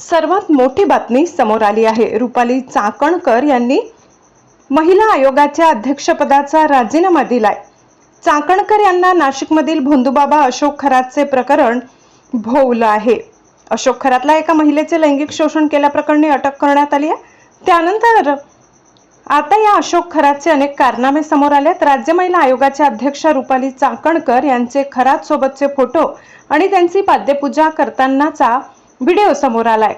सर्वात मोठी बातमी समोर आली आहे। रुपाली चाकणकर यांनी महिला आयोगाच्या अध्यक्षपदाचा राजीनामा दिलाय। चाकणकर यांना नाशिकमधील भोंदूबाबा अशोक खरातचे प्रकरण भोवलं आहे। अशोक खरातला एका महिलेचे लैंगिक शोषण केल्याप्रकरणी अटक करण्यात आली आहे। त्यानंतर आता या अशोक खरातचे अनेक कारनामे समोर आलेत। राज्य महिला आयोगाच्या अध्यक्षा रुपाली चाकणकर यांचे खरात सोबतचे फोटो आणि त्यांची पाद्यपूजा करतानाचा व्हिडिओ समोर आलाय।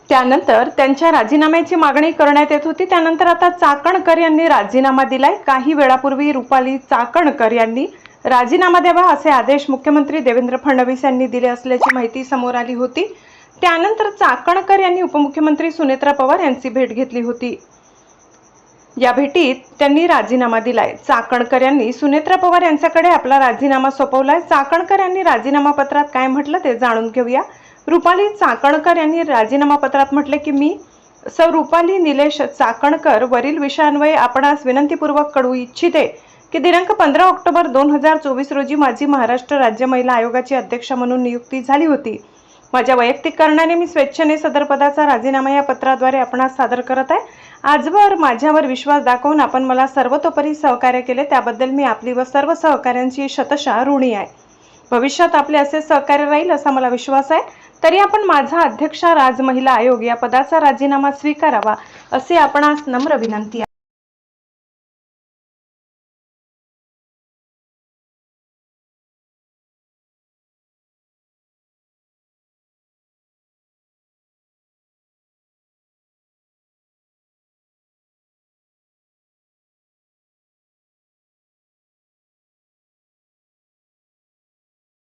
त्यानंतर त्यांच्या राजीनाम्याची मागणी करण्यात येत होती। त्यानंतर आता चाकणकर यांनी राजीनामा दिलाय। काही वेळापूर्वी रुपाली चाकणकर यांनी राजीनामा द्यावा असे आदेश मुख्यमंत्री देवेंद्र फडणवीस यांनी दिले असल्याची माहिती समोर आली होती। त्यानंतर चाकणकर यांनी उपमुख्यमंत्री सुनेत्रा पवार यांची भेट घेतली होती। या भेटीत त्यांनी राजीनामा दिलाय। चाकणकर यांनी सुनेत्रा पवार यांच्याकडे आपला राजीनामा सोपवलाय। चाकणकर यांनी राजीनामा पत्रात काय म्हटलं ते जाणून घेऊया। रुपाली चाकणकर यांनी राजीनामा पत्रात म्हटले की मी सौ रुपाली निलेश चाकणकर वरील विषयांवर आपणास विनंतीपूर्वक कळवू इच्छिते की दिनांक 15 ऑक्टोबर 2024 रोजी माझी महाराष्ट्र राज्य महिला आयोगाची अध्यक्ष म्हणून नियुक्ती झाली होती। माझ्या वैयक्तिक कारणाने मी स्वेच्छेने सदर पदाचा राजीनामा या पत्राद्वारे आपणास सादर करत आहे। आजवर माझ्यावर विश्वास दाखवून आपण मला सर्वतोपरी सहकार्य केले त्याबद्दल मी आपली व सर्व सहकाऱ्यांची शतशः ऋणी आहे। भविष्यात आपले असे सहकार्य राहील असा मला विश्वास आहे। तरी आपण माझा अध्यक्षा राज महिला आयोग या पदाचा राजीनामा स्वीकारावा असे आपणास नम्र विनंती आहे।